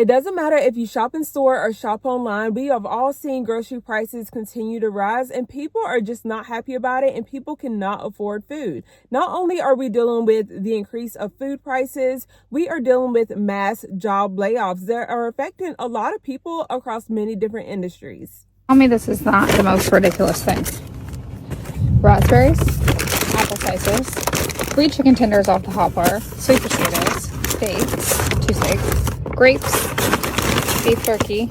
It doesn't matter if you shop in store or shop online. We have all seen grocery prices continue to rise, and people are just not happy about it, and people cannot afford food. Not only are we dealing with the increase of food prices, we are dealing with mass job layoffs that are affecting a lot of people across many different industries. Tell me this is not the most ridiculous thing. Raspberries, apple slices, 3 chicken tenders off the hot bar, sweet potatoes, steaks, 2 steaks, grapes, beef jerky,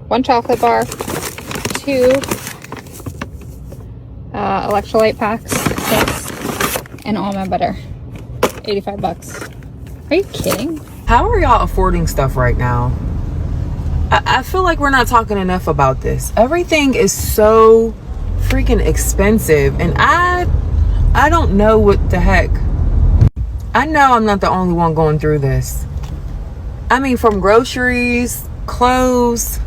1 chocolate bar, 2 electrolyte packs, 6, and almond butter. 85 bucks. Are you kidding? How are y'all affording stuff right now? I feel like we're not talking enough about this. Everything is so freaking expensive, and I don't know what the heck. I know I'm not the only one going through this. I mean, from groceries, clothes,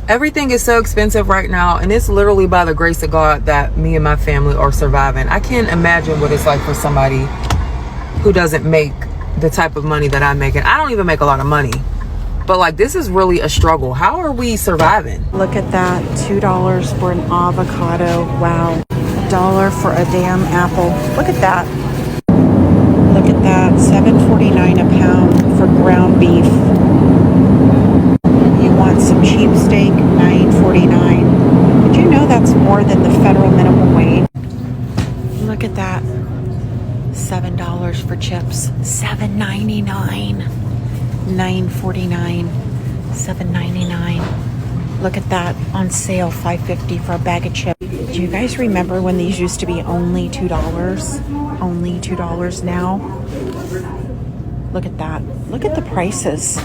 everything is so expensive right now, and it's literally by the grace of God that me and my family are surviving. I can't imagine what it's like for somebody who doesn't make the type of money that I make, and I don't even make a lot of money. But like, this is really a struggle. How are we surviving? Look at that, $2 for an avocado. Wow, $1 for a damn apple. Look at that. Look at that, $7.49 a pound for ground beef. You want some cheap steak, $9.49. Did you know that's more than the federal minimum wage? Look at that, $7 for chips, $7.99. $9.49, $7.99. Look at that, on sale, $5.50 for a bag of chips. Do you guys remember when these used to be only $2? Only $2 now. Look at that. Look at the prices.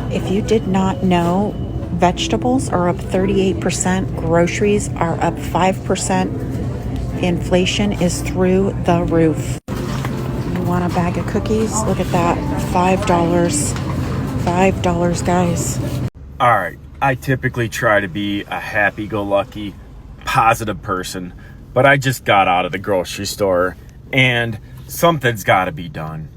If you did not know, vegetables are up 38%, groceries are up 5%. Inflation is through the roof. You want a bag of cookies? Look at that, $5. $5, guys. All right, I typically try to be a happy-go-lucky, positive person, but I just got out of the grocery store and something's got to be done.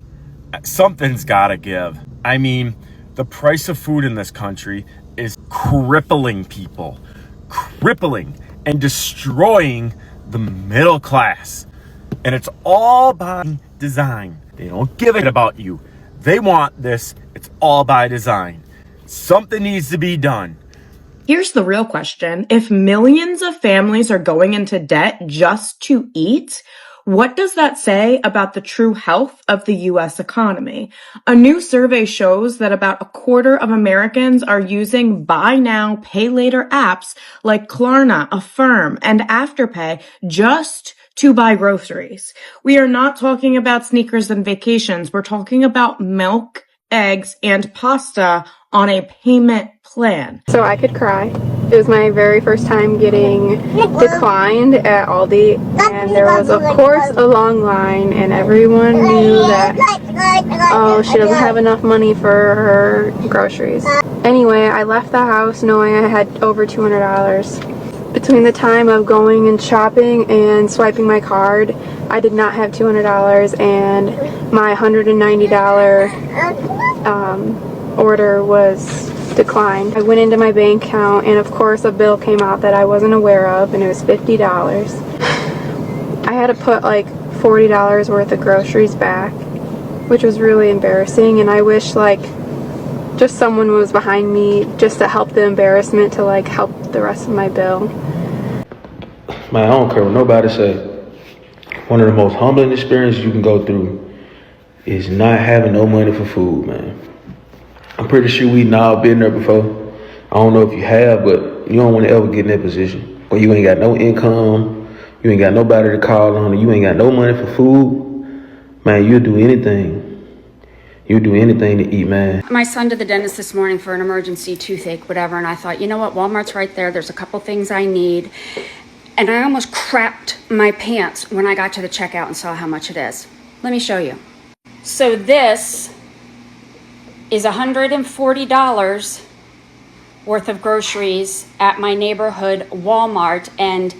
Something's got to give. I mean, the price of food in this country is crippling people, crippling and destroying the middle class. And it's all by design. They don't give it about you. They want this. It's all by design. Something needs to be done. Here's the real question. If millions of families are going into debt just to eat, what does that say about the true health of the U.S. economy? A new survey shows that about 1/4 of Americans are using buy now, pay later apps like Klarna, Affirm, and Afterpay just to buy groceries. We are not talking about sneakers and vacations. We're talking about milk, eggs, and pasta on a payment plan. So I could cry. It was my very first time getting declined at Aldi, and there was of course a long line, and everyone knew that, oh, she doesn't have enough money for her groceries. Anyway, I left the house knowing I had over $200. Between the time of going and shopping and swiping my card, I did not have $200, and my $190 order was declined. I went into my bank account, and of course a bill came out that I wasn't aware of, and it was $50. I had to put like $40 worth of groceries back, which was really embarrassing, and I wish like just someone was behind me just to help the embarrassment to like help the rest of my bill. Man, I don't care what nobody say. One of the most humbling experiences you can go through is not having no money for food, man. I'm pretty sure we've all been there before. I don't know if you have, but you don't want to ever get in that position where you ain't got no income, you ain't got nobody to call on, and you ain't got no money for food. Man, you'll do anything. You'll do anything to eat, man. My son to the dentist this morning for an emergency toothache, whatever, and I thought, you know what, Walmart's right there. There's a couple things I need. And I almost crapped my pants when I got to the checkout and saw how much it is. Let me show you. So this is $140 worth of groceries at my neighborhood Walmart, and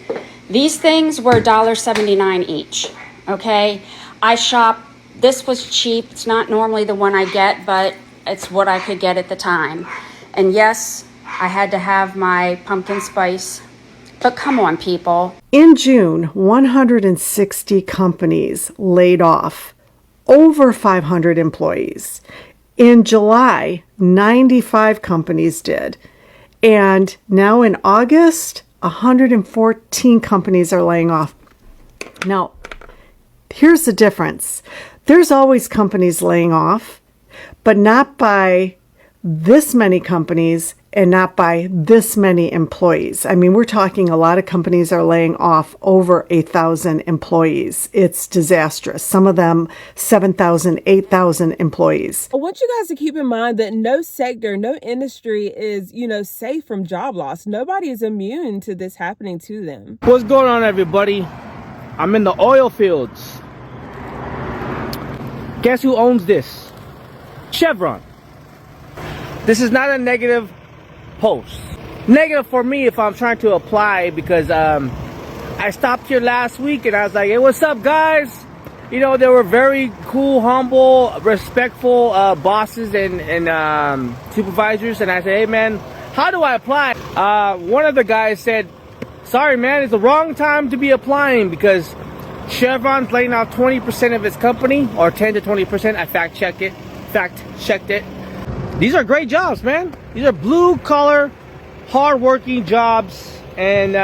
these things were $1.79 each, okay? I shop, this was cheap. It's not normally the one I get, but It's what I could get at the time. And yes, I had to have my pumpkin spice. But come on, people. In June, 160 companies laid off over 500 employees. In July, 95 companies did. And now in August, 114 companies are laying off. Now, here's the difference. There's always companies laying off, but not by this many companies and not by this many employees. I mean, we're talking a lot of companies are laying off over 8,000 employees. It's disastrous. Some of them 7,000, 8,000 employees. I want you guys to keep in mind that no sector, no industry is, safe from job loss. Nobody is immune to this happening to them. What's going on, everybody? I'm in the oil fields. Guess who owns this? Chevron. This is not a negative post. Negative for me if I'm trying to apply, because I stopped here last week and I was like, hey, what's up, guys? They were very cool, humble, respectful bosses and supervisors. And I said, hey, man, how do I apply? One of the guys said, sorry, man, it's the wrong time to be applying because Chevron's laying off 20% of its company, or 10 to 20%. I fact checked it. These are great jobs, man. These are blue-collar, hard-working jobs, and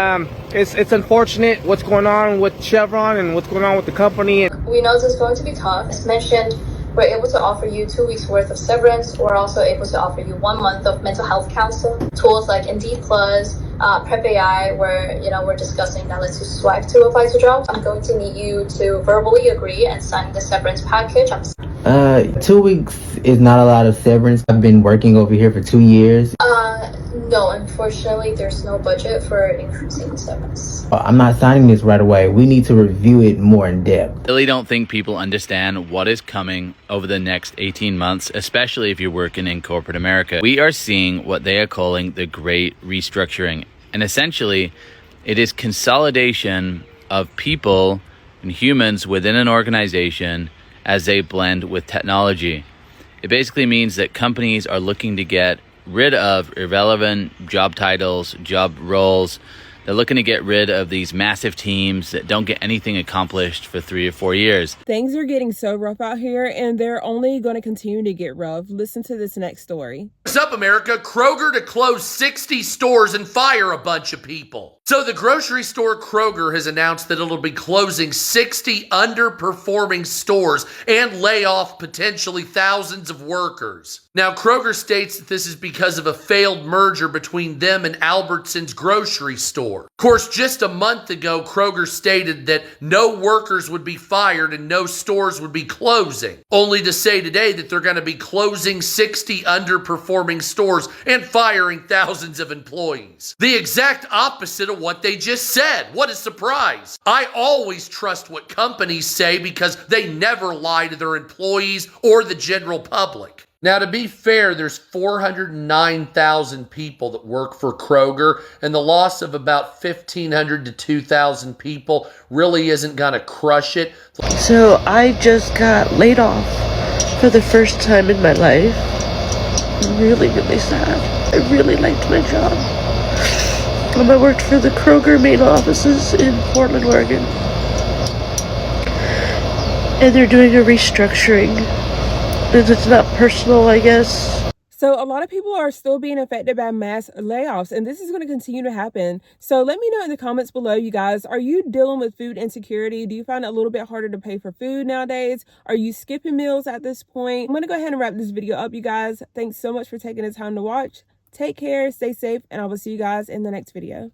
it's unfortunate what's going on with Chevron and what's going on with the company. We know this is going to be tough. As mentioned, we're able to offer you 2 weeks worth of severance. We're also able to offer you 1 month of mental health counseling. Tools like Indeed Plus, Prep AI, where we're discussing that lets you swipe to apply to jobs. I'm going to need you to verbally agree and sign the severance package. 2 weeks is not a lot of severance. I've been working over here for 2 years. No, unfortunately, there's no budget for increasing the severance. I'm not signing this right away. We need to review it more in depth. I really don't think people understand what is coming over the next 18 months, especially if you're working in corporate America. We are seeing what they are calling the Great Restructuring. And essentially, it is consolidation of people and humans within an organization as they blend with technology. It basically means that companies are looking to get rid of irrelevant job titles, job roles. They're looking to get rid of these massive teams that don't get anything accomplished for 3 or 4 years. Things are getting so rough out here, and they're only going to continue to get rough. Listen to this next story. What's up, America? Kroger to close 60 stores and fire a bunch of people. So the grocery store Kroger has announced that it'll be closing 60 underperforming stores and lay off potentially thousands of workers. Now, Kroger states that this is because of a failed merger between them and Albertsons grocery store. Of course, just a month ago, Kroger stated that no workers would be fired and no stores would be closing, only to say today that they're going to be closing 60 underperforming stores and firing thousands of employees. The exact opposite of what they just said. What a surprise. I always trust what companies say because they never lie to their employees or the general public. Now, to be fair, there's 409,000 people that work for Kroger, and the loss of about 1,500 to 2,000 people really isn't going to crush it. So I just got laid off for the first time in my life. Really, really sad. I really liked my job. I worked for the Kroger main offices in Portland, Oregon. And they're doing a restructuring. And it's not personal, I guess. So a lot of people are still being affected by mass layoffs, and this is going to continue to happen. So let me know in the comments below, you guys, are you dealing with food insecurity? Do you find it a little bit harder to pay for food nowadays? Are you skipping meals at this point? I'm going to go ahead and wrap this video up, you guys. Thanks so much for taking the time to watch. Take care, stay safe, and I will see you guys in the next video.